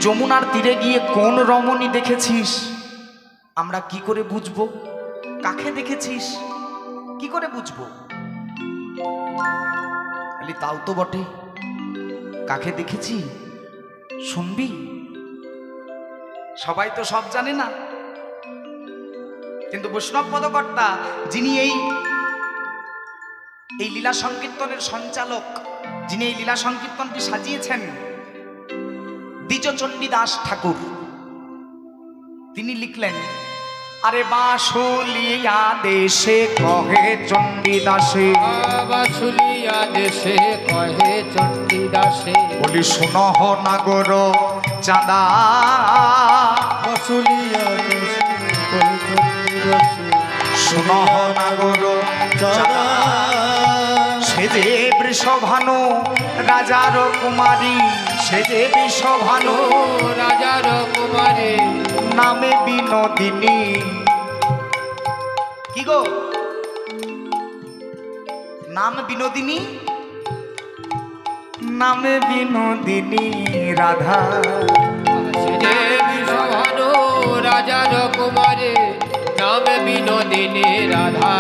যমুনার তীরে গিয়ে কোন রমণী দেখেছিস? আমরা কি করে বুঝবো? কাকে দেখেছিস কি করে বুঝবো? তাও তো বটে, কাকে দেখেছি শুনবি? সবাই তো সব জানে না, কিন্তু বৈষ্ণব পদকর্তা যিনি এই লীলা সংকীর্তনের সঞ্চালক, যিনি এই লীলা সংকীর্তনটি সাজিয়েছেন, দ্বিজচণ্ডী দাস ঠাকুর, তিনি লিখলেন, আরে বাঁশুলিয়া দেশে কহে চণ্ডী দাসে, বাঁশুলিয়া দেশে কহে চণ্ডী দাসে, বলি শুনহ নাগর চাঁদা, বাঁশুলিয়া দেশে কহে চণ্ডী দাসে, শুনহ নাগর চাঁদা, সে যে বৃষভানু রাজার কুমারী, সে যে বৃষভানু রাজার কুমারী, নামে বিনোদিনী। কি গো নাম বিনোদিনী? নামে বিনোদিনী রাধা, সে যে বৃষভানু রাজার কুমারী, নামে বিনোদিনী রাধা,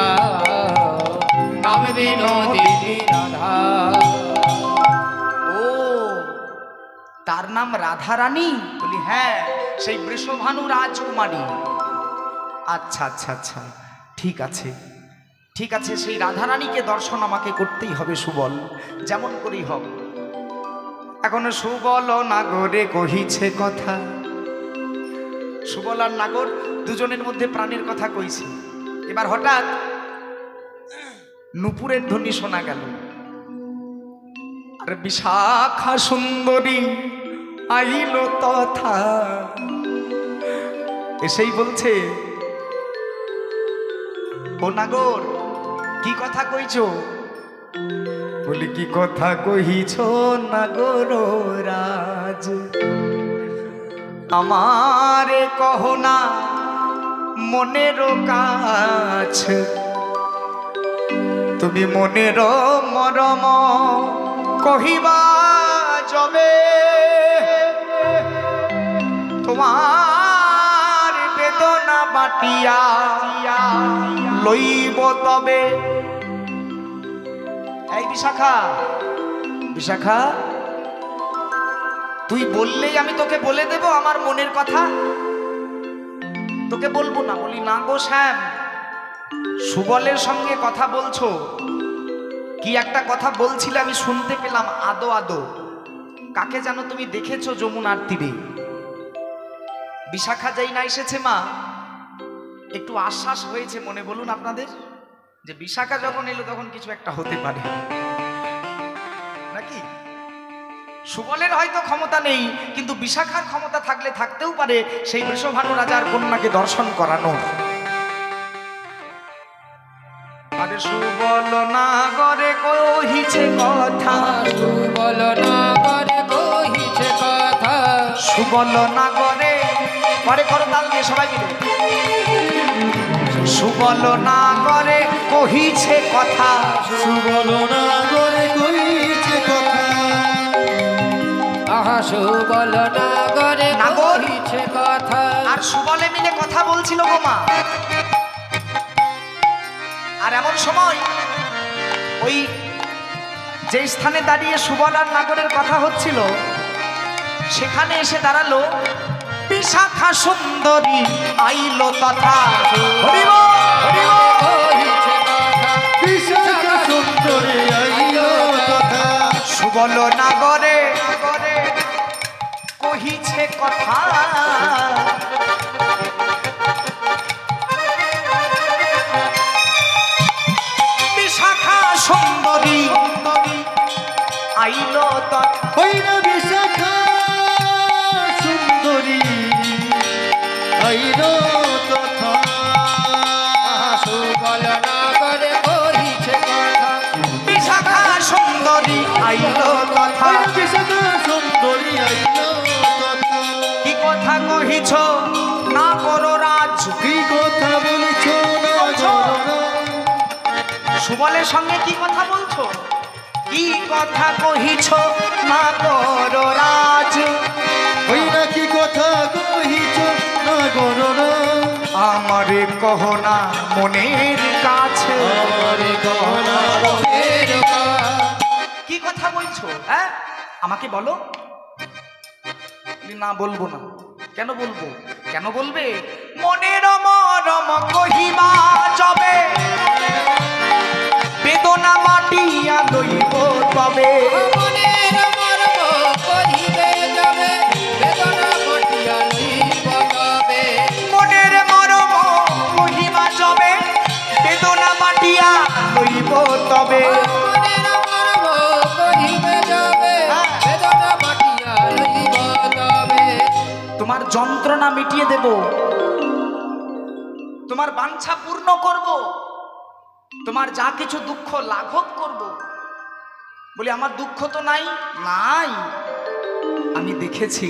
নামে বিনোদিনী রাধা। ও তার নাম রাধা রানী? বলি হ্যাঁ, সেই বৃষভানু রাজকুমারী। আচ্ছা আচ্ছা আচ্ছা, ঠিক আছে ঠিক আছে, সেই রাধারানীকে দর্শন আমাকে করতেই হবে সুবল, যেমন করেই হোক। এখন সুবল নাগরে কহিছে কথা, সুবল আর নাগর দুজনের মধ্যে প্রাণের কথা কইছে। এবার হঠাৎ নুপুরের ধ্বনি শোনা গেল, আর বিশাখা সুন্দরী আইল তথা, এসেই বলছে, ও নাগর কি কথা কইছ? বলি কি কথা কহিছ নাগর রাজ, আমারে কহ না মনের কাছ, তুমি মনের মরম কহিবা যবে, তোমার বেদনা বাটিয়া লইব তবে। এই বিশাখা, বিশাখা তুই বললেই আমি তোকে বলে দেব আমার মনের কথা, তোকে বলবো না? বলি না গো শ্যাম, সুবলের সঙ্গে কথা বলছো, কি একটা কথা বলছিলে আমি শুনতে পেলাম আদো আদো, কাকে জানো তুমি দেখেছো যমুনার তীরে? বিশাখা যাই না এসেছে মা, একটু আশ্বাস হয়েছে মনে, বলুন আপনাদের, যে বিশাখা যখন এলো তখন কিছু একটা হতে পারে নাকি? সুবলের হয়তো ক্ষমতা নেই, কিন্তু বিশাখার ক্ষমতা থাকলে থাকতেও পারে সেই বৃষভানু রাজার কন্যাকে দর্শন করানোর। আরে সুবল নাগরে কহিছে কথা, সুবল নাগরে কহিছে কথা, সুবল নাগরে করে করো তাল দিয়ে সবাই মিলে, সুবল নাগরে কহিছে কথা, সুবল নাগরে কহিছে কথা, আহা সুবল নাগরে কহিছে কথা। আর সুবলে মিলে কথা বলছিল গো মা। আর এমন সময় ওই যে স্থানে দাঁড়িয়ে সুবল আর নাগরের কথা হচ্ছিল, সেখানে এসে দাঁড়ালো বিশাখা সুন্দরী আইলো তথা, বিশাখা সুন্দরী আইলো তথা, সুবল নাগরে কহিছে কথা, বিশাখা সুন্দরী আইলো তথা, বিশাখা সুন্দরী আইলো তথা, সুবল নাগরে কহিছে কথা, বিশাখা সুন্দরী আইলো তথা, বিশাখা সুন্দরী আইলো তথা। কি কথা কহিছ না করো রাজ, কি কথা বলেছ সুবলের সঙ্গে কি কথা বলছো? কি কথা কহিছ না করো রাজ, ওই নাকি কথা কহিছ না গণনা আমারে কহনা মনের কাছে আমারে গহনা মনের কাছে। কি কথা বলছো? হ্যাঁ, আমাকে বলো। না, বলবো না। কেন বলবো? কেন বলবে? মনের মরম কহিবা যাবে, বেদনা মাটিয়া লইব তবে। মনের মর্ম কহিবে যাবে, বেদনা মাটিয়া লইব তবে। মনের মরম কহিবা যাবে, বেদনা মাটিয়া লইব তবে। মনের মর্ম কহিবে যাবে, বেদনা মাটিয়া লইব তবে। তোমার যন্ত্রণা মিটিয়ে দেব, তোমার বাঞ্ছা পূর্ণ করব, তোমার যা কিছু দুঃখ লাঘব করব। বলি আমার দুঃখ তো নাই। নাই, আমি দেখেছি।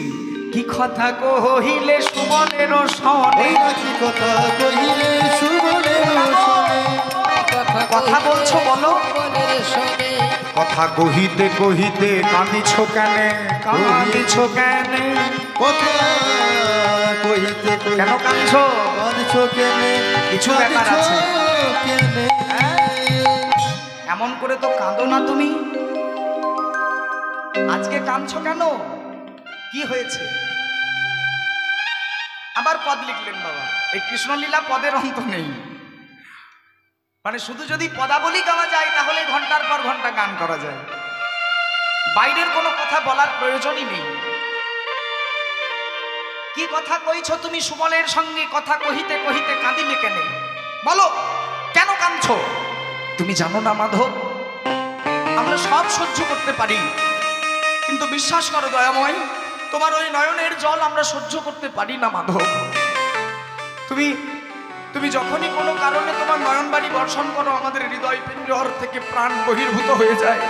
কি কথা কহিলে সুবলের সনে, ওই নাকি কথা কহিলে সুবলের শোনে। কথা বলছো বলো। সুবলের শোনে। কথা কহিতে কহিতে কাঁদিছ কেন? কাঁদিছ কেন? কথা কহিতে কেন কহিতে কাঁদছো? কাঁদছ কেনে? কিছু ব্যাপার আছে। কেনে? এমন করে তো কাঁদো না তুমি। আজকে কাঁদছো কেন? কি হয়েছে? আবার পদ লিখলেন বাবা। এই কৃষ্ণলীলা পদের অন্ত নেই। মানে শুধু যদি পদাবলী গাওয়া যায় তাহলে ঘন্টার পর ঘন্টা গান করা যায়, বাইরের কোনো কথা বলার প্রয়োজনই নেই। কি কথা কইছো তুমি সুবলের সঙ্গে? কথা কহিতে কহিতে কাঁদিলে কেন? বলো, কেন কাঁদছো? তুমি জানো না মাধব, আমরা সব সহ্য করতে পারি, কিন্তু বিশ্বাস করো দয়াময়, তোমার ওই নয়নের জল আমরা সহ্য করতে পারি না মাধব। তুমি তুমি যখনই কোনো কারণে তোমার নয়নবাড়ি বর্ষণ করো, আমাদের হৃদয় পিঞ্জর থেকে প্রাণ বহির্ভূত হয়ে যায়।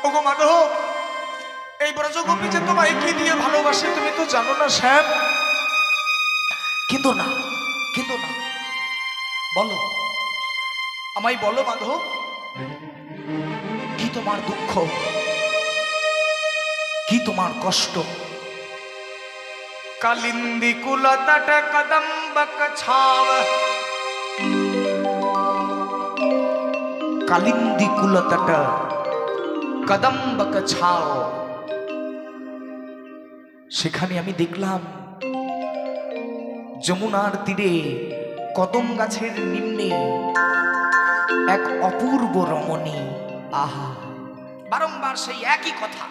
ওগো মাধব, এই ব্রজগোপী যে তোমায় কি দিয়ে ভালোবাসে তুমি তো জানো না শ্যাম। কিন্তু না, কিন্তু না, বলো, আমায় বলো মাধব, কি তোমার দুঃখ, কি তোমার কষ্ট? কালিন্দি কুলতট কদম্বক ছাव, কালিন্দি কুলতট কদম্বক ছাव। সেখানে আমি দেখলাম যমুনার তীরে কদম গাছের নিম্নে এক অপূর্ব রমণী। আহা, বারংবার সেই একই কথা।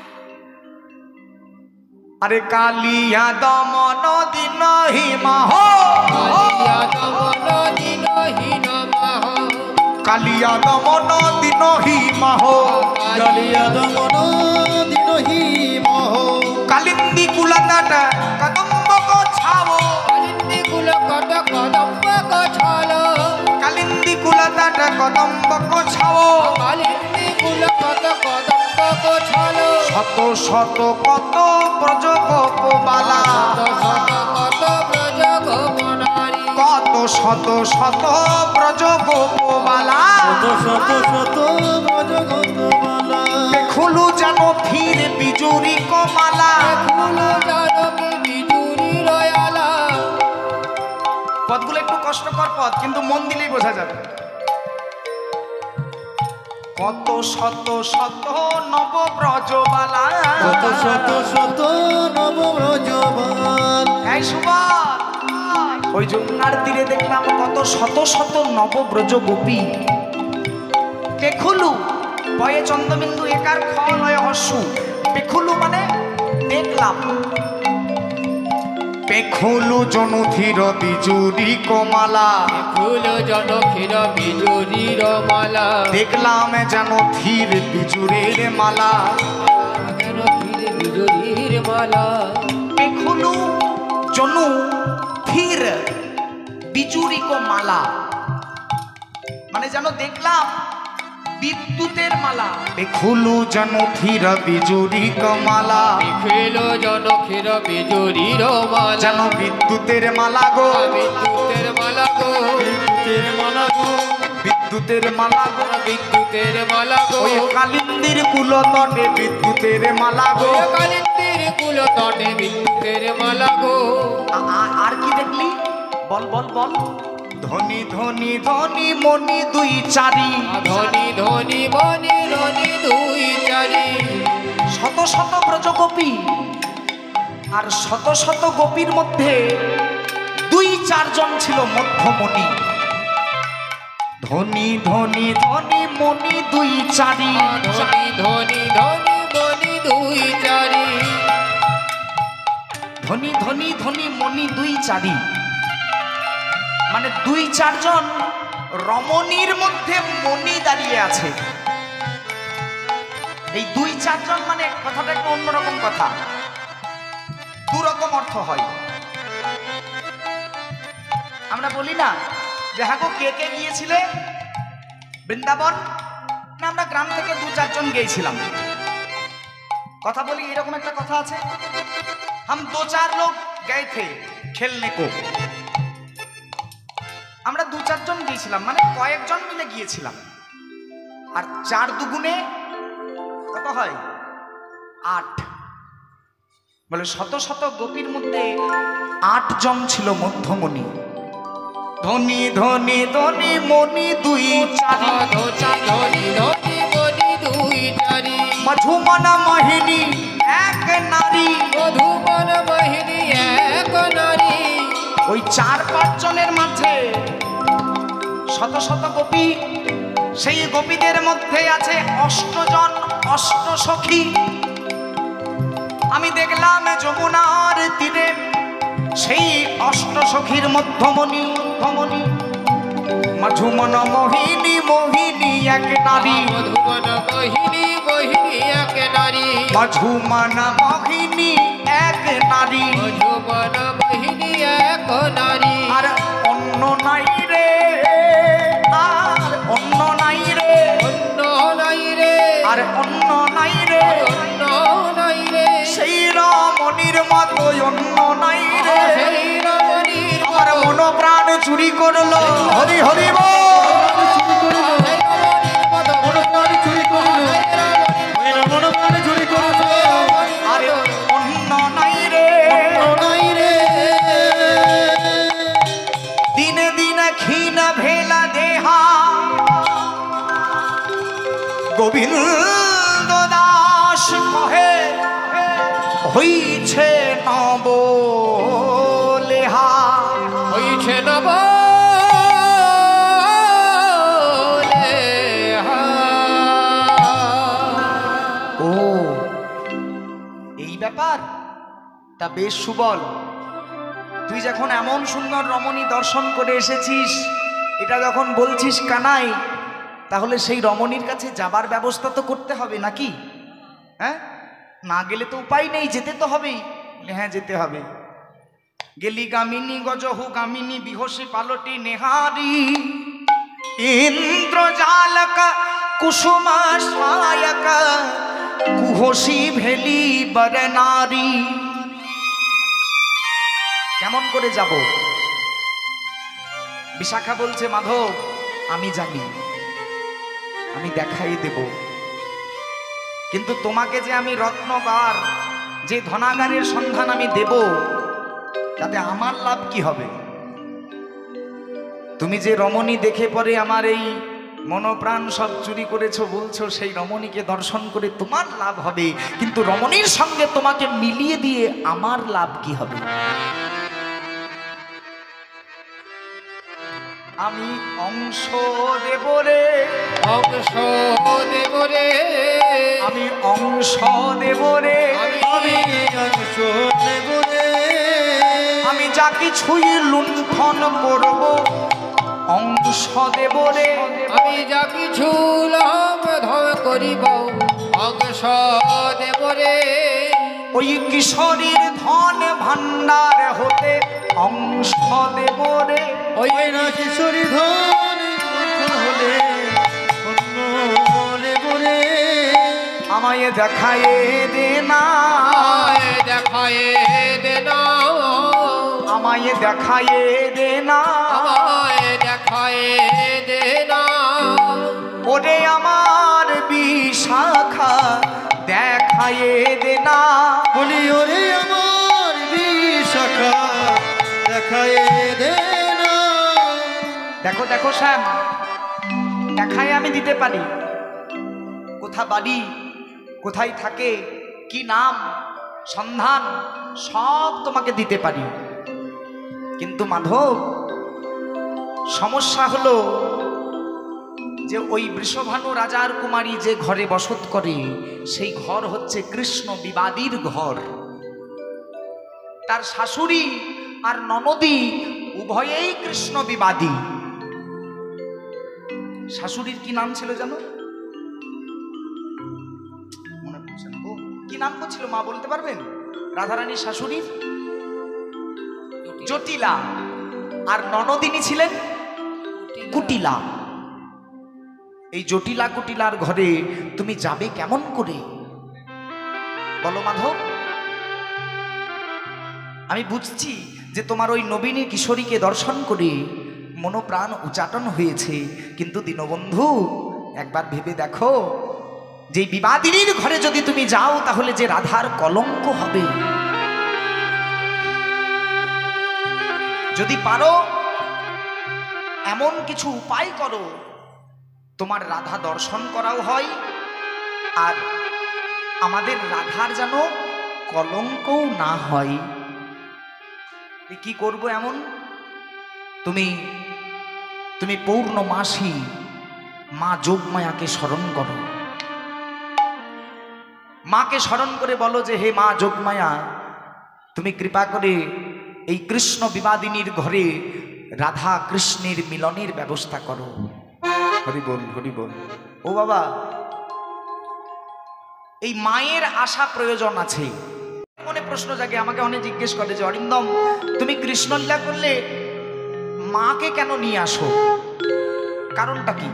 আরে কালিয়া দমন দিন হিমাহ, কালিয়া দমন দিন হিমাহ, কালিয়া দমন দিন হিমাহ, কালিয়া দমন দিন হিমাহ। কালিন্দি কুলতট কদম্বক ছাव, কালিন্দি কুলতট কদম্বক ছাল, কালিন্দি কুলতট কদম্বক ছাव। কালিন্দি কুলতট কদম্বক ছাল। শত শত কত ব্রজ গোপবালা, কত ব্রজ গোপনারী, কত শত শত ব্রজ গোপবালা, শত শত শত ব্রজ গোপবালা। খুলু যেন ধীর বিজুরি কমালা। ফুল জানকে বিজুরি রয়ালা। পদগুলো একটু কষ্টকর পদ, কিন্তু মন দিলেই বোঝা যাবে। কত শত শত নব ব্রজবালা, কত শত শত নব ব্রজবাল। এই সুবল, ওই যমুনার তীরে দেখলাম কত শত শত নব ব্রজ গোপী। পেখুলু পয়ে চন্দ্রবিন্দু একার খ লয় হস্যু। পেখুলু মানে দেখলাম। পেখুলু জনধীর বিজুরি কমালা, ফুল জনক্ষীর বিজুরির মালা। দেখলাম যেন ধীর বিজুরের মালা। জনক্ষীর বিজুরির মালা। পেখুলু জনু ধীর বিজুরি কো মালা, মানে যেন দেখলাম বিদ্যুতের মালা। পেখুলু যেন ধীর বিজুরি কো মালা, ফুল জনক্ষীর বিজুরির মালা। যেন বিদ্যুতের মালা গো, বিদ্যুতের মালা গো, বিদ্যুতের মালা গো, বিদ্যুতের মালা গো। বিদ্যুতের মালা গো। ওই কালিন্দির কুলতটে বিদ্যুতের মালা গো। কালিন্দির কুল তটে বিদ্যুতের মালা গো। আর কি দেখলি? বল বল বল। ধনী ধনী ধনী মনি দুই চারি, ধনী ধনী মনি ধনী দুই চারি, শত শত ব্রজগোপী, আর শত শত গোপীর মধ্যে দুই চারজন ছিল মধ্যমণি। ধনী ধনী ধনী মনি দুই চারি, ধনী ধনী ধনী মনি দুই চারি, ধনী ধনী ধনী মনি দুই চারি, মানে দুই চারজন রমণীর মধ্যে মণি দাঁড়িয়ে আছে। এই দুই চারজন মানে কথাটা একটু অন্যরকম কথা, দুরকম অর্থ হয়। আমরা বলি না যে হ্যাঁ গো কে কে গিয়েছিলে বৃন্দাবন, না আমরা গ্রাম থেকে দু চারজন গিয়েছিলাম। কথা বলি এরকম একটা কথা আছে, हम दो चार लोग गए थे खेलने को। আমরা দু চারজন গিয়েছিলাম মানে কয়েকজন মিলে গিয়েছিলাম। আর চার দুগুণে কত হয়? 8। বলে শত শত গোপীর মধ্যে 8 জন ছিল মধ্যমণি। ধনী ধনী ধনী মণি দুই চারি, ধনী ধনী মনি দুই চারি, মধুমনা মোহিনী এক নারী। মধুবন মোহিনী এক নারী। ওই 4-5 জনের মাঝে শত শত গোপী, সেই গোপীদের মধ্যে আছে 8 জন অষ্ট সখী। আমি দেখলাম যমুনার তীরে সেই অষ্ট সখীর মধ্যমণি ধমনি মধুমন মোহিনী মোহিনী এক নারী। মধুবন মোহিনী মোহিনী এক নারী, মধুমন মোহিনী এক নারী। মধুবন মোহিনী এক নারী। আর অন্য নাই রে, আর অন্য নাই রে, অন্য নাই রে, আর অন্য নাই রে, অন্য নাই রে। সেই রমণীর মতো অন্য নাই রে। সেই রমণীর আমার মন প্রাণ চুরি করলো, হরি হরি বল। সেই রমণীর মতো মনপ্রাণ চুরি করলো, ওই মনপ্রাণ চুরি করেছে। আরে অন্য নাই রে, নাই রে, দিনে দিনে ক্ষীণ ভেলা দেহা গোবিন্দ দাস কহে হইছে নব লেহা। হইছে নব ও এই ব্যাপার, তা বেশ সুবল। তুই যখন এমন সুন্দর রমণী দর্শন করে এসেছিস, এটা যখন বলছিস কানাই, তাহলে সেই রমণীর কাছে যাবার ব্যবস্থা তো করতে হবে নাকি? হ্যাঁ, না গেলে তো উপায় নেই, যেতে তো হবেই। হ্যাঁ যেতে হবে। গেলি গামিনী গজহু গামিনী বিহসী পালটি নেহারি ইন্দ্রজালক কুসুম সায়ক কুহসী ভেলি বরনারী। কেমন করে যাব? বিশাখা বলছে মাধব আমি জানি, আমি দেখাই দেব, কিন্তু তোমাকে যে আমি রত্নগার, যে ধনাগারের সন্ধান আমি দেব, তাতে আমার লাভ কি হবে? তুমি যে রমণী দেখে পরে আমার এই মনোপ্রাণ সব চুরি করেছো বলছো, সেই রমণীকে দর্শন করে তোমার লাভ হবে, কিন্তু রমণীর সঙ্গে তোমাকে মিলিয়ে দিয়ে আমার লাভ কি হবে? আমি অংশ দেব রে, অংশ দেব রে, আমি অংশ দেব রে, আমি অংশ নেব রে। আমি যা কিছুই লুণ্ঠন করব অংশ দেব রে। আমি যা কিছু লাভ ধর করিব অংশ দেব রে। ওই কিশোরীর ধন ভান্ডার হতে অংশ দেব রে। ওই না কিশোরী ধন হলে অন্য নেব রে। আমায় দেখায় দে না, আমায় দেখায়ে দে না, আমায় দেখায় দে না, আমায় দেখায়ে দে না। ওরে আমার বিশাখা দেখা দেখায়ে দে না। বলি ওরে আমার বিশাখা দেখায় দে না। দেখো দেখো শ্যাম, দেখায় আমি দিতে পারি, কোথা বাড়ি, কোথায় থাকে, কি নাম, সন্ধান সব তোমাকে দিতে পারি। কিন্তু মাধব, সমস্যা হলো যে ওই বৃষভানু রাজার কুমারী যে ঘরে বসত করে, সেই ঘর হচ্ছে কৃষ্ণ বিবাদীর ঘর। তার শাশুড়ি আর ননদী উভয়েই কৃষ্ণ বিবাদী। শাশুড়ির কি নাম ছিল জানো? মনে পড়ছে না। ও কি নাম করছিল মা, বলতে পারবেন? রাধারানীর শাশুড়ির জটিলা, আর ননদিনী ছিলেন কুটিলা। এই জটিলা কুটিলার ঘরে তুমি যাবে কেমন করে বলো মাধব? আমি বুঝছি যে তোমার ওই নবীনী কিশোরীকে দর্শন করে মনোপ্রাণ উচাটন হয়েছে, কিন্তু দীনবন্ধু একবার ভেবে দেখো, যে বিবাদিনীর ঘরে যদি তুমি যাও তাহলে যে রাধার কলঙ্ক হবে। যদি পারো এমন কিছু উপায় করো তোমার রাধা দর্শন করাও হয়, আর আমাদের রাধার যেন কলঙ্কও না হয়। কি করব এমন? তুমি পৌর্ণমাসী মা যোগমায়াকে স্মরণ করো। মাকে স্মরণ করে বলো যে হে মা যোগমায়া, তুমি কৃপা করে এই কৃষ্ণ বিবাদিনীর ঘরে রাধা কৃষ্ণের মিলনের ব্যবস্থা করো। হরি বল, হরি বল। ও বাবা, এই মায়ের আশা প্রয়োজন আছে। মনে প্রশ্ন জাগে, আমাকে অনেক জিজ্ঞেস করে যে অরিন্দম, তুমি কৃষ্ণলীলা করলে মাকে কেন নিয়ে আসো, কারণটা কি?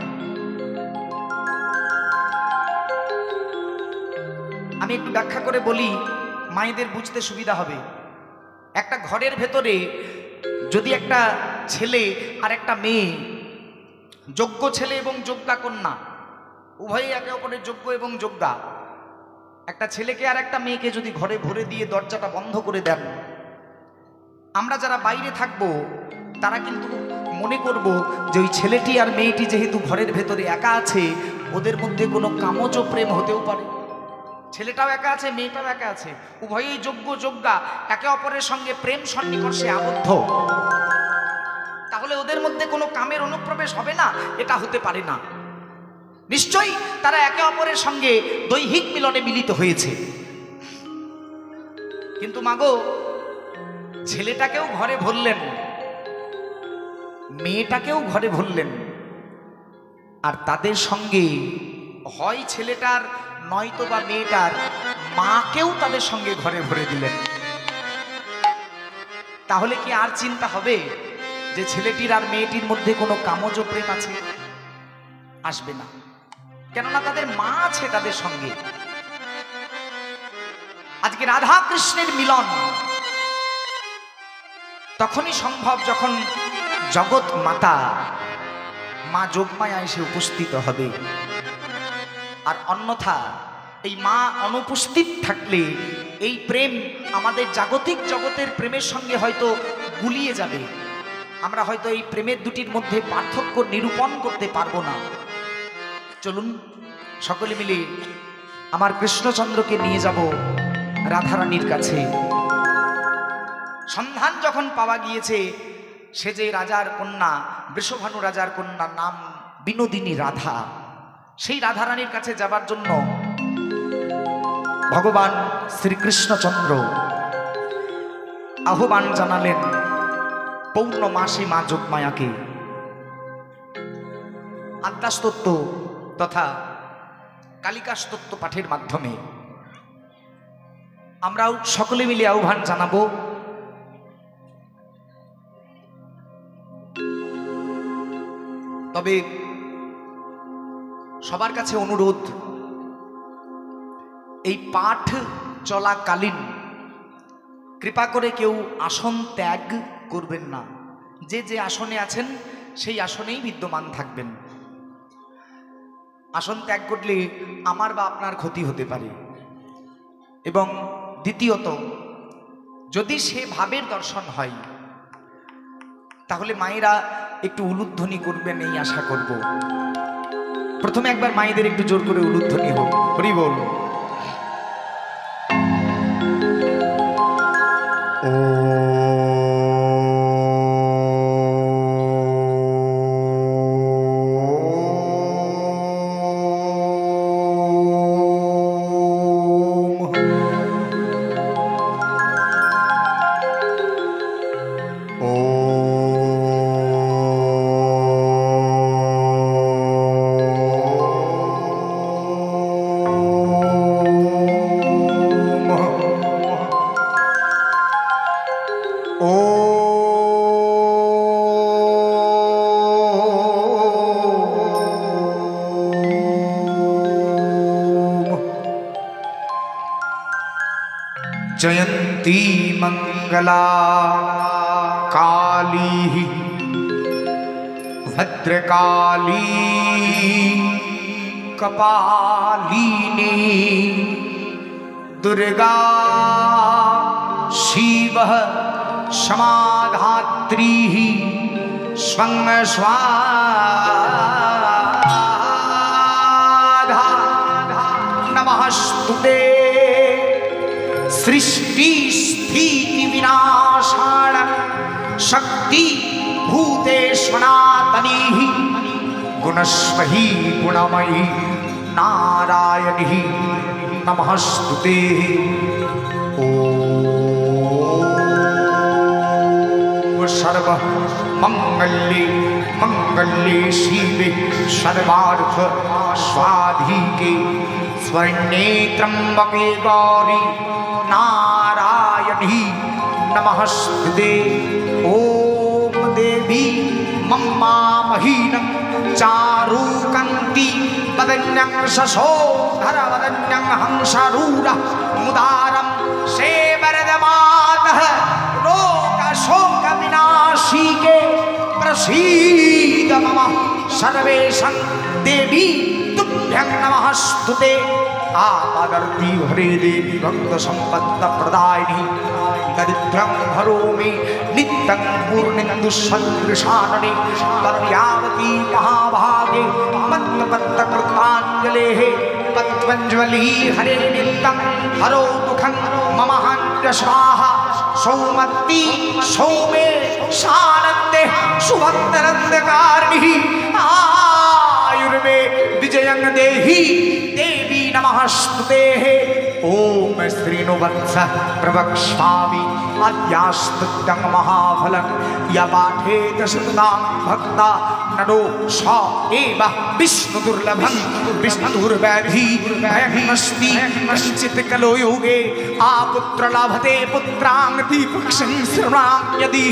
আমি একটু ব্যাখ্যা করে বলি, মায়েদের বুঝতে সুবিধা হবে। একটা ঘরের ভেতরে যদি একটা ছেলে আর একটা মেয়ে, যোগ্য ছেলে এবং যোগ্যা কন্যা, উভয়ই একে অপরের যোগ্য এবং যোগ্যা, একটা ছেলেকে আর একটা মেয়েকে যদি ঘরে ভরে দিয়ে দরজাটা বন্ধ করে দেন, আমরা যারা বাইরে থাকবো তারা কিন্তু মনে করব যে ওই ছেলেটি আর মেয়েটি যেহেতু ঘরের ভেতরে একা আছে, ওদের মধ্যে কোনো কামজ প্রেম হতেও পারে। ছেলেটাও একা আছে, মেয়েটাও একা আছে, উভয়ই যোগ্য যোগ্যা, একে অপরের সঙ্গে প্রেম সন্নিকর্ষে আবদ্ধ, তাহলে ওদের মধ্যে কোনো কামের অনুপ্রবেশ হবে না? এটা হতে পারে না। নিশ্চয়ই তারা একে অপরের সঙ্গে দৈহিক মিলনে মিলিত হয়েছে। কিন্তু মাগো, ছেলেটাকেও ঘরে ভরলেন, মেয়েটাকেও ঘরে ভরলেন, আর তাদের সঙ্গে হয় ছেলেটার নয়তো বা মেয়েটার মাকেও তাদের সঙ্গে ঘরে ভরে দিলেন। তাহলে কি আর চিন্তা হবে যে ছেলেটির আর মেয়েটির মধ্যে কোনো কামজ প্রেম আছে? আসবে না, কেননা তাদের মা আছে তাদের সঙ্গে। আজকে রাধা কৃষ্ণের মিলন তখনই সম্ভব যখন জগৎ মাতা মা যোগমায়া এসে উপস্থিত হবে। আর অন্যথা এই মা অনুপস্থিত থাকলে এই প্রেম আমাদের জাগতিক জগতের প্রেমের সঙ্গে হয়তো গুলিয়ে যাবে। আমরা হয়তো এই প্রেমের দুটির মধ্যে পার্থক্য নিরূপণ করতে পারবো না। চলুন সকলে মিলে আমার কৃষ্ণচন্দ্রকে নিয়ে যাব রাধারানীর কাছে। সন্ধান যখন পাওয়া গিয়েছে সে যে রাজার কন্যা, বৃষভানু রাজার কন্যা, নাম বিনোদিনী রাধা, সেই রাধারানীর কাছে যাবার জন্য ভগবান শ্রীকৃষ্ণচন্দ্র আহ্বান জানালেন পৌর্ণমাসী মা যোগমায়াকে। আদ্যাস্তত্ত্ব তথা কালিকাস্তত্ত্ব পাঠের মাধ্যমে আমরাও সকলে মিলে আহ্বান জানাবো। তবে সবার কাছে অনুরোধ, এই পাঠ চলাকালীন কৃপা করে কেউ আসন ত্যাগ করবেন না। যে যে আসনে আছেন সেই আসনেই বিদ্যমান থাকবেন। আসন ত্যাগ করলে আমার বা আপনার ক্ষতি হতে পারে। এবং দ্বিতীয়ত যদি সে ভাবের দর্শন হয় তাহলে মায়েরা একটু উলুধ্বনি করবেন এই আশা করব। প্রথমে একবার মায়েদের একটু জোর করে উলুধ্বনি হোক, হরি বল। जयंती मंगला काली भद्रकाली कपालिनी दुर्गा शिव समाधात्री स्वं स्वाधा नमस्तुते सृष्टि स्थिति विनाशाण शक्ति भूते सनातनी गुणस्वही गुणमयी नारायणी नमस्तुते। ओम सर्व मंगल्ये मंगल्ये शिवे सर्वार्थ स्वाधिके स्वर्णे त्र्यंबके गौरी नारायणी नमस्ते। ओम देवी मम्मा महीनं चारुकन्ति वदन्यं शशोधर वदन्यं हंसरूढ मुदारं सेवरदमातः लोकशोक विनाशिके प्रसीद मम सर्वेषां देवी तुभ्यं नमस्तुते। आपदर्ति हरे देवी भक्त संपत्त प्रदायिनी दरिद्रं हरोमि नित्यं पूर्णेन्दु सदृशानने पर्यावती महाभागे पद्मपत्रकृताञ्जलेः पद्मञ्जलि हरे नित्यं हरो दुःखं मम हन्य स्वाहा सौमती सौमे शानन्दे सुभक्तनन्दकारिणी आयुर्मे विजयं देहि देवी नमस्तुते। ओम श्रीनुवत्स प्रवक्ष्यामि अद्यास्तुतं महाफलं यपाठेत सततां भक्ता नरो स एव विष्णुदुर्लभं विष्णुदुर्वैधी भयमस्ति कश्चित् कलो योगे आपुत्र लभते पुत्रां दीपक्षं श्रवणां यदि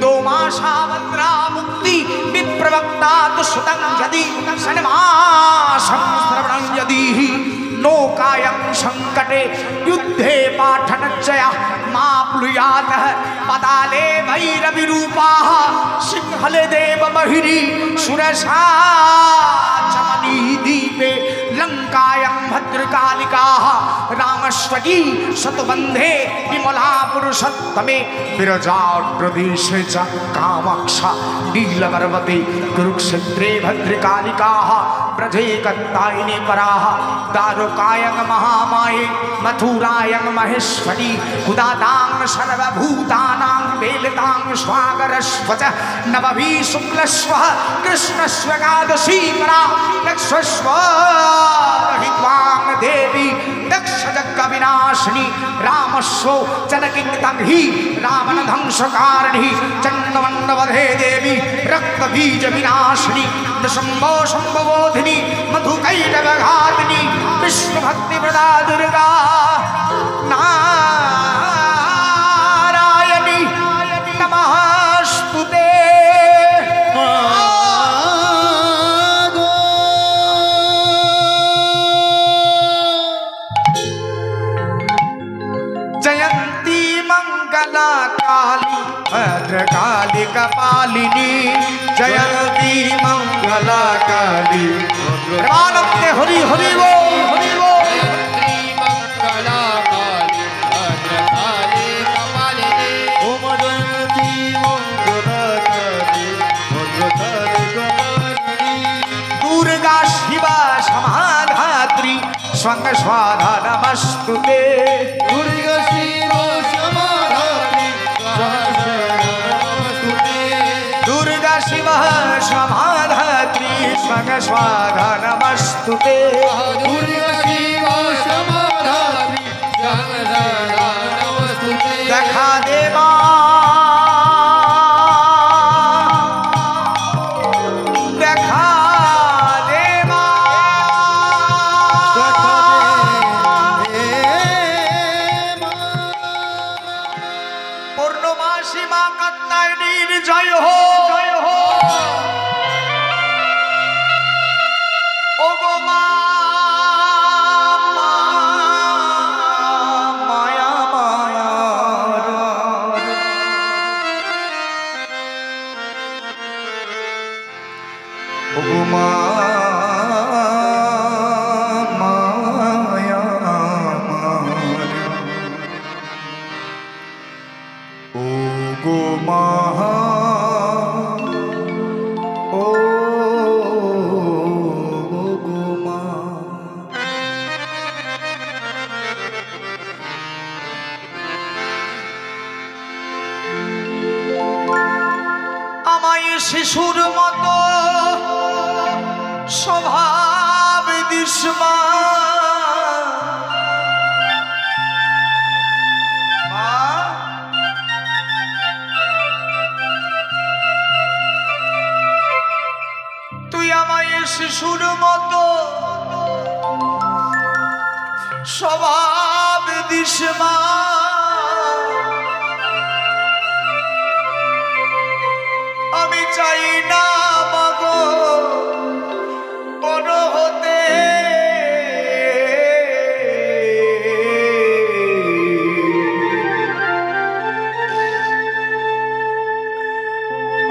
दोमाशावद्रा मुक्ति विप्रवक्ता दुष्टं यदि षण्मासं श्रवणं यदि नौकायं संकटे युद्धे पाठनच्चया माप्लुयात् पदाले भैरविरूपाः सिंहले देव बहिरी सुरसा चमनी दीपे लंकायं भद्रकालिकाः रामस्वती शतबन्धे विमला पुरुषोत्तमे विरजाप्रदेशे च कामाक्षा नीलपर्वते कुरुक्षेत्रे भद्रकालिकाः ब्रजे कत्तायिनी पराः दारुकायं महामाये मथुरायं महेश्वरी उदातां सर्वभूतानां वेलितां स्वागरस्वच नवमी शुक्लस्वः कृष्णस्वगादशी परा दक्षस्वरहित्वां देवी दक्षजगविनाशिनी रामस्वो जनकिङ्गतं हि रावणध्वंसकारिणी चण्डमण्डवधे देवी रक्तबीजविनाशिनी दशम्भो शम्भवोधिनी मधुकैटवघातिनी विष्णुभक्तिप्रदा दुर्गा नारायणी नमस्तुते। जयंती मंगला काली भद्रकाली कपालिनी जयंती मंगला काली हरि हरि बोल हरि बोल। मंगला সঙ্গ স্বাধা নমস্তুতে দুর্গা শিব সমাধাত্রী নমস্তুতে দুর্গা শিব সমাধাত্রী সঙ্গ স্বাধা নমস্তুতে দুর্গা শিব সমাধাত্রী নমস্তুতে দেখা দেবা দেখা দেবা পূর্ণমাসী মা কাত্যায়নীর জয় হো ও গো মা মায়া মায়ার ও গো মা মায়া মায়ার ও গো মা ও গো মা আমায় শিশুর মতো স্বভাব দিসমা মা তুই আমায় শিশুর মতো স্বভাব দিসমা আমি চাই না মাগো বড় হতে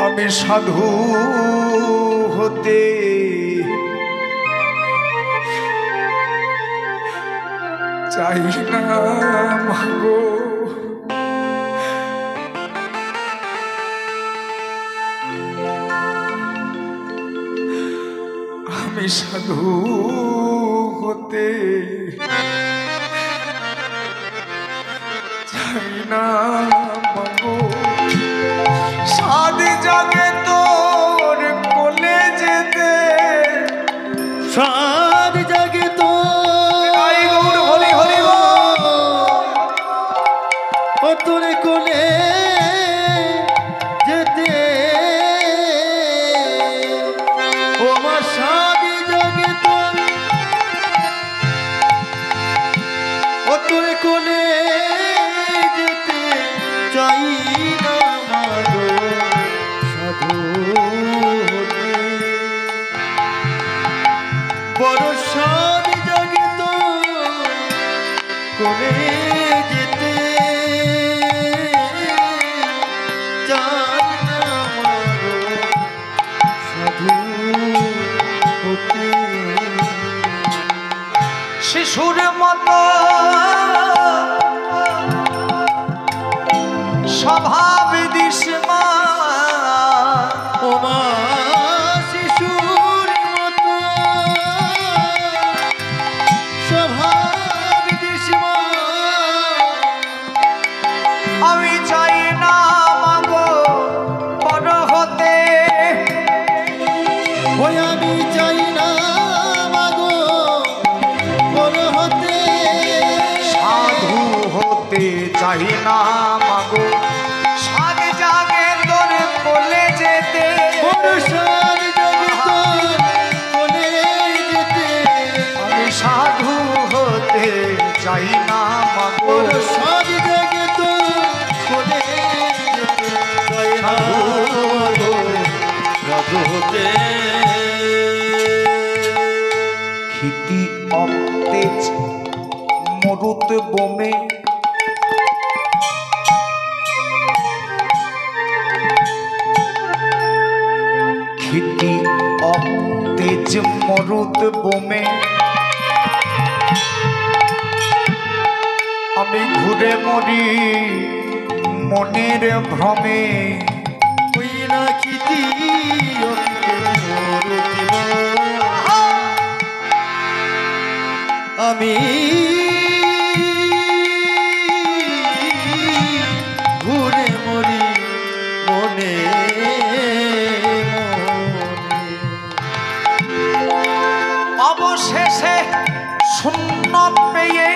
আমি সাধু হতে চাই না মাগো আমি সাধু হতে চাই না মাগো সাধ জাগে তোর কোলে যেতে সাদ জাগে তো আই গৌর হরি হরি বল। ও তোর কোলে যেতে ও আমার সাদ জাগে তো ও তোর কোলে যেতে চাই না মাগো সাধু হতে বড় সাদ জাগে তো কোলে যেতে চাই না মাগো সাধু হতে শিশুর মতো স্বভাব দিস মা ও মা শিশুর মতো স্বভাব দিস মা আমি চাই না মাগো বড় হতে ওই আমি চাই না মাগো বড় হতে সাধু হতে চাই না মাগো সাধ জাগে তোর কোলে যেতে বড় সাদ জাগে তোর কোলে যেতে আমি সাধু হতে চাই না মাগো বড় সাদ জাগে তোর কোলে যেতে চাই না মাগো সাধু হতে ক্ষিতি অতেজ মরুত বোমে ক্ষিতি অতেজ মরুত বোমে আমি ঘুরে মরি মনের ভ্রমে ওই না খিতি আমি ঘুরে মরি মনে অবশেষে শূন্য পেয়ে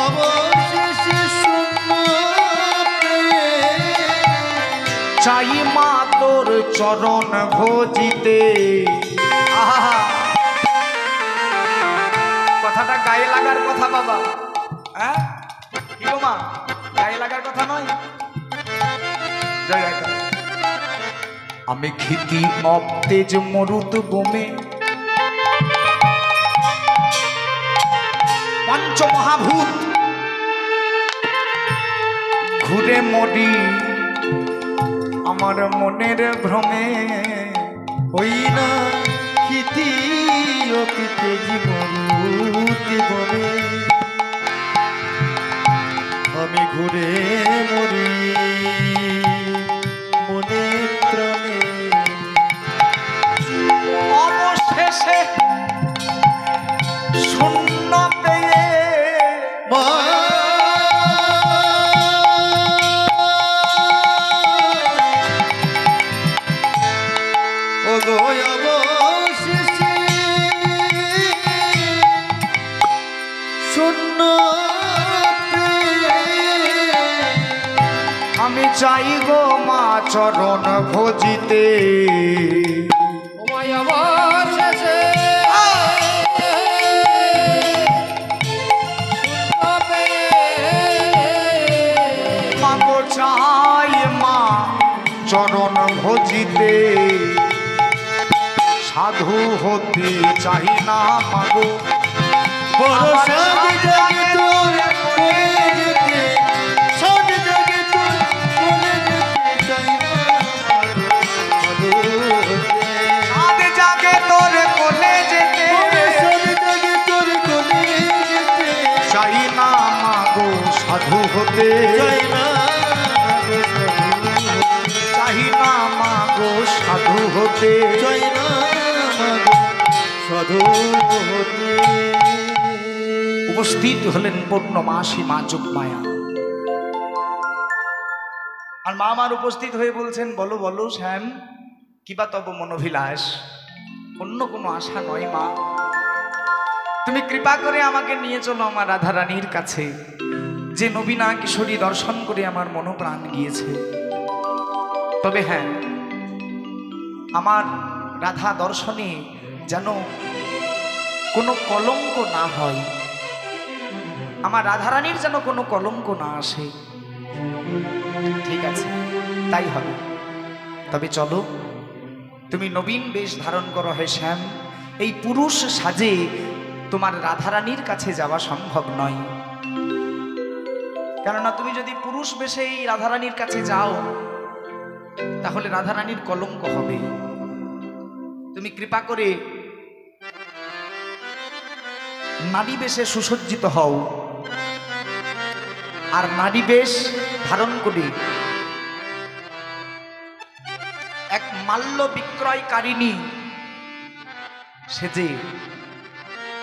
অবশেষে শূন্য পেয়ে চাই মা তোর চরণ ভজিতে। আহা, কথাটা গায়ে লাগার কথা বাবা, হ্যাঁ কি গো মা, গায়ে লাগার কথা নয়। আমি ক্ষিতি অবতেজ মরুত বোমে পঞ্চমহাভূত ঘুরে মরি আমার মনের ভ্রমে। হই না ক্ষিতি অতীতে জীবরুতি বনে আমি ঘুরে মরি মনে প্রাণে। অবশেষে শূন্য পেয়ে মা ও গো অবশেষে শূন্য পেয়ে আমি চাই গো মা চরণ ভজিতে। ওমায় অবশেষে শূন্য পেয়ে মাগো চাই মা চরণ ভজিতে। সাধু হতে চাই না মাগো বড় সাজ জাগে তোর কোলে যেতে সাজ জাগে তোর কোলে যেতে চাই না সাধ জাগে তোর কোলে যেতে সাজ জাগে তোর কোলে যেতে চাই না মাগো সাধু হতে। চাই না চাই না মাগো সাধু হতে। চাই না সাধু হতে। উপস্থিত হলেন পূর্ণমাসী মা যোগমায়া। আর মা আমার উপস্থিত হয়ে বলছেন, বলো বলো শ্যাম, কিবা তব মনোভিলাস? অন্য কোনো আশা নয় মা, তুমি কৃপা করে আমাকে নিয়ে চলো আমার রাধারানীর কাছে, যে নবীনা কিশোরী দর্শন করে আমার মনোপ্রাণ গিয়েছে। তবে হ্যাঁ, আমার রাধা দর্শনে যেন কোনো কলঙ্ক না হয়, আমার রাধারানীর যেন কোনো কলঙ্ক না আসে। ঠিক আছে, তাই হবে। তবে চলো, তুমি নবীন বেশ ধারণ করো হে শ্যাম। এই পুরুষ সাজে তোমার রাধারানীর কাছে যাওয়া সম্ভব নয়, কেননা তুমি যদি পুরুষ বেশে এই রাধারানীর কাছে যাও তাহলে রাধারানীর কলঙ্ক হবে। তুমি কৃপা করে নারী বেশে সুসজ্জিত হও, আর নারী বেশ ধারণ করে এক মাল্য বিক্রয়কারিণী সেজে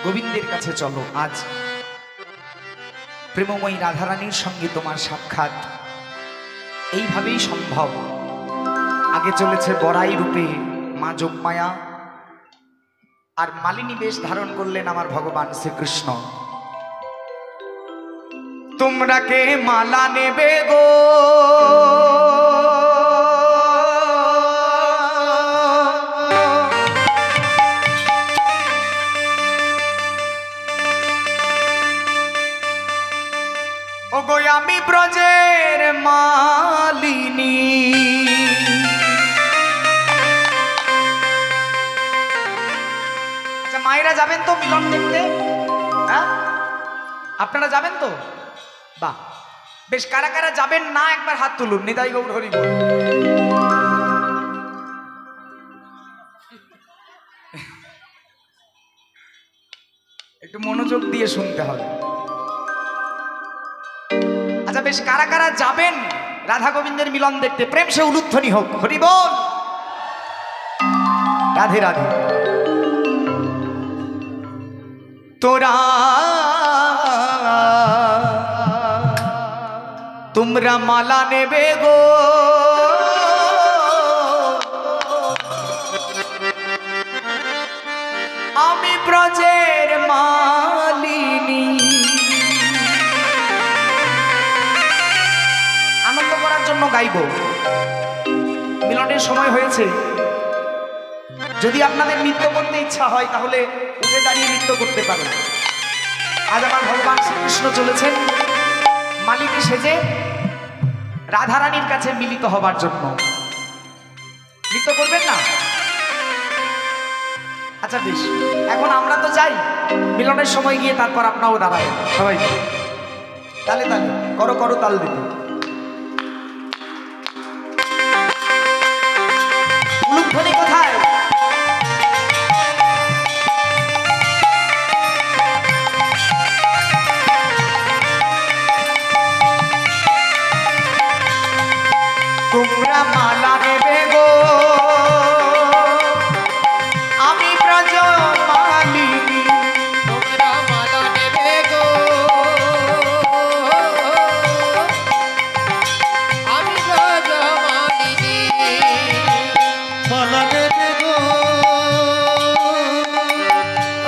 গোবিন্দের কাছে চলো। আজ প্রেমময়ী রাধারানীর সঙ্গে তোমার সাক্ষাৎ এইভাবেই সম্ভব। আগে চলেছে বড়াই রূপে মা যোগমায়া, আর মালিনী বেশ ধারণ করলেন আমার ভগবান শ্রীকৃষ্ণ। তোমরা কে মালা নেবে গো, ও গো আমি ব্রজের মালিনী। আচ্ছা মায়েরা যাবেন তো মিলন দেখতে? হ্যাঁ, আপনারা যাবেন তো? বাহ, বেশ। কারা কারা যাবেন না একবার হাত তুলুন। নিতাই গৌর হরি বল। একটু মনোযোগ দিয়ে শুনতে হবে। আচ্ছা বেশ, কারা কারা যাবেন রাধা গোবিন্দের মিলন দেখতে, প্রেম সে উলুধ্বনি হোক, হরি বল। রাধে রাধে। তোরা তোমরা মালা নেবে গো, আমি ব্রজের মালিনী। আনন্দ করার জন্য গাইব, মিলনের সময় হয়েছে। যদি আপনাদের নৃত্য করতে ইচ্ছা হয় তাহলে উঠে দাঁড়িয়ে নৃত্য করতে পারেন। আজ আমার ভগবান শ্রীকৃষ্ণ চলেছেন মালিনী সেজে রাধারানীর কাছে মিলিত হবার জন্য। নৃত্য করবেন না? আচ্ছা বেশ, এখন আমরা তো যাই, মিলনের সময় গিয়ে তারপর আপনারাও দাঁড়াবেন সবাই। তালে তালে করো করো তাল দিতে। উলুধ্বনি কোথায়? তোমরা মালা নেবে গো, আমি ব্রজ মালিনী। তোমরা মালা নেবে গো, আমি ব্রজ মালিনী। মালা নেবে গো,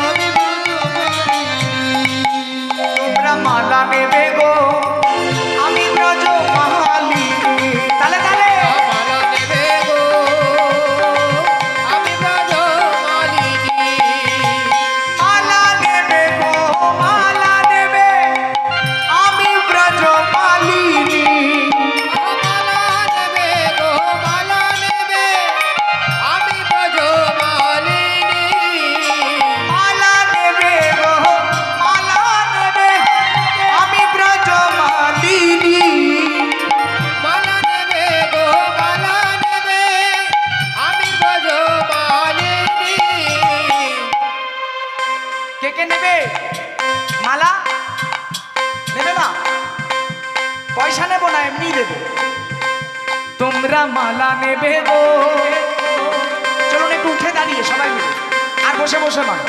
আমি ব্রজমালিনী। তোমরা মালা নেবে গো, আমি ব্রজ মালিনী। তালে তালে মালা নেবে গো, আমি ব্রজ মালিনী। মালা নেবে গো, মালা নেবে, আমি ব্রজ মালিনী। মালা নেবে গো, মালা নেবে, আমি ব্রজ মালিনী। মালা নেবে গো, মালা নেবে, আমি ব্রজ মালিনী। মালা নেবে গো, মালা নেবে, আমি ব্রজ মালিনী। কে কে নেবে মালা? নেবে না? পয়সা নেবো না, এমনি দেবো। তোমরা মালা নেবে গো, চলুন একটু উঠে দাঁড়িয়ে সবাই মিলে, আর বসে বসে নয়,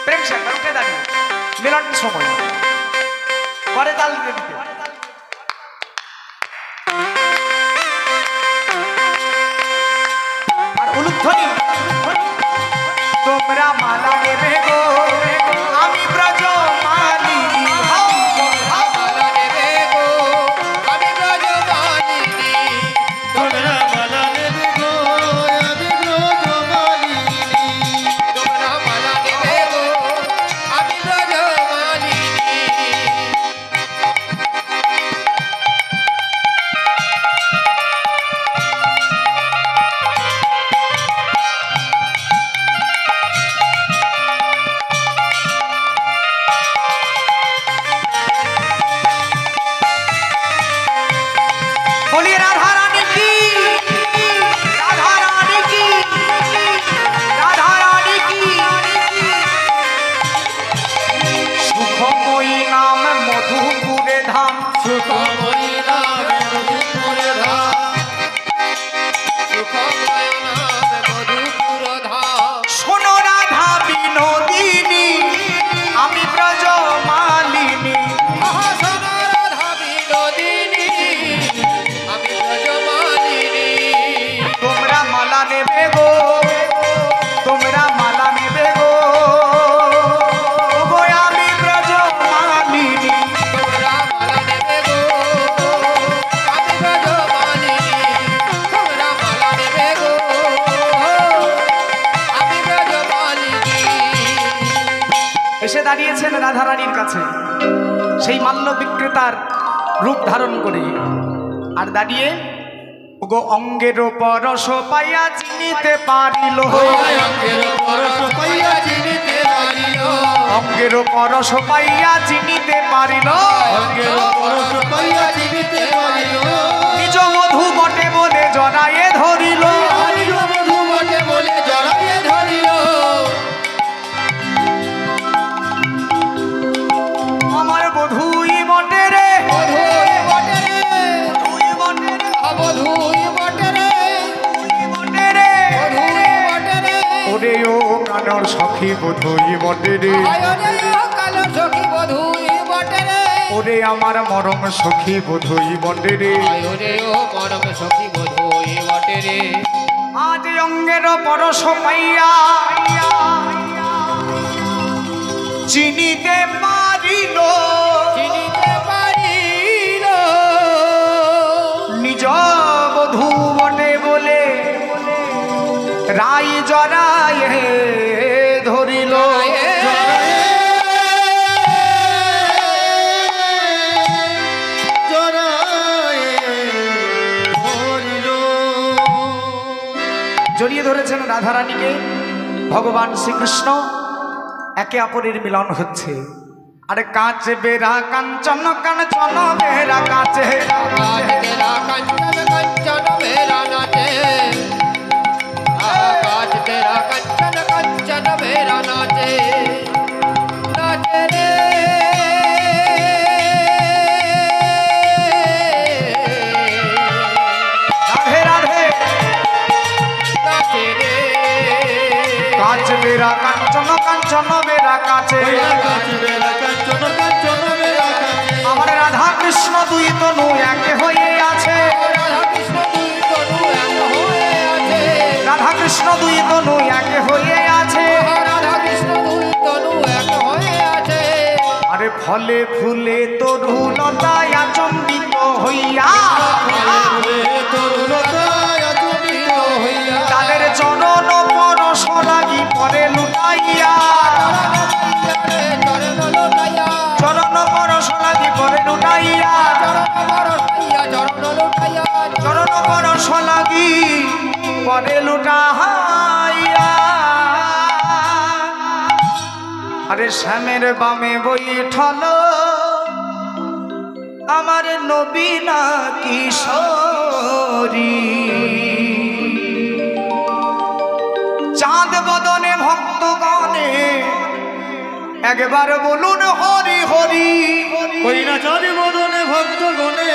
প্রেম সাথে উঠে দাঁড়িয়ে মিলন সময় পরে তাল দিতে দিতে। আর উলুধ্বনি। তোমরা মালা নেবে গো, আমি ব্রজ মালিনী। হাও, হাও। মালা নেবে গো, আমি ব্রজ মালিনী। তোমরা মালা নেবে গো, আমি ব্রজমালিনী। তোমরা মালা নেবে গো, আমি ব্রজ মালিনী। बोलिए राधा रानी की, राधा रानी की, राधा रानी की। सुखमयी नाम मधुपुरे धाम, সুখময়ী নামে মধুপুরে ধাম। সুখময় নাম মধুপুর ধাম। শোনো রাধা বিনোদিনী, আমি ব্রজ মালিনী। মহাসন রাধা বিনোদিনী, আমি ব্রজ মালিনী। তোমরা মালা নেবে গো, তোমরা মালা নেবে গো, ওগো আমি ব্রজ মালিনী। তোমরা মালা নেবে গো, আমি ব্রজ মালিনী। তোমরা মালা নেবে গো, আমি ব্রজ মালিনী। এসে দাঁড়িয়েছেন রাধারানীর কাছে সেই মাল্য বিক্রেতার রূপ ধারণ করে, আর দাঁড়িয়ে ওগো অঙ্গের পরশ পাইয়া চিনিতে পারিল, অঙ্গের পরশ পাইয়া চিনিতে পারিল। অঙ্গের পরশ পাইয়া চিনিতে পারিল, অঙ্গের পরশ পাইয়া চিনিতে পারিল। নিজ মধু বটে বলে জড়ায়ে ধরিল। নিজ মধু বটে বলে জড়াইয়ে ধরিল। আমার বধুই বটে রে, মধুর বটে রে, বধুই বটে কানর সখী বোধই বটে রে, আয়রে ও কালো সখী বধূই বটে রে, ওরে আমার মরম সখী বোধই বটে রে। আয়রে ও পরম সখী বধূই বটে রে। আজ অঙ্গের পরশ পাইয়া চিনিতে পারিল, চিনিতে পারিল নিজ বধূ বটে বলে রাই জরায়ে ধরিল। জড়িয়ে ধরেছেন রাধারানীকে ভগবান শ্রীকৃষ্ণ, একে অপরের মিলন হচ্ছে। আরে কাঁচে বেরা কাঞ্চন কাঞ্চন বেরা কাঁচে, কাজ তেরা কাঞ্চন কাঞ্চন মেরা নাচে, কাজ তেরা কাঞ্চন কাঞ্চন মেরা নাচে, নাচে রে রাধে রাধে। নাচে রে কাঁচ বেরা কাঞ্চন কাঞ্চন বেরা কাঁচে, আমার রাধা কৃষ্ণ দুই তনু এক হয়ে আছে, রাধা কৃষ্ণ দুই তনু এক হয়ে আছে, রাধা কৃষ্ণ দুই তনু এক হয়ে আছে। রাধা কৃষ্ণ দুই তনু এক হয়ে আছে। আরে ফলে ফুলে তরু লতায় আচম্বিত হইয়া, তাদের চরণ পরশ লাগি পরে লুটাইয়া, চরণ পরশ লাগি পরে লুটাইয়া, চরণ পরশ লাগি পরে লুটাইয়া। আরে শ্যামের বামে বৈঠল আমার নবীনা কিশোরী, চাঁদ বদনে ভক্তগণে একবার বলুন হরি হরি। ওই না চাঁদ বদনে ভক্ত গণে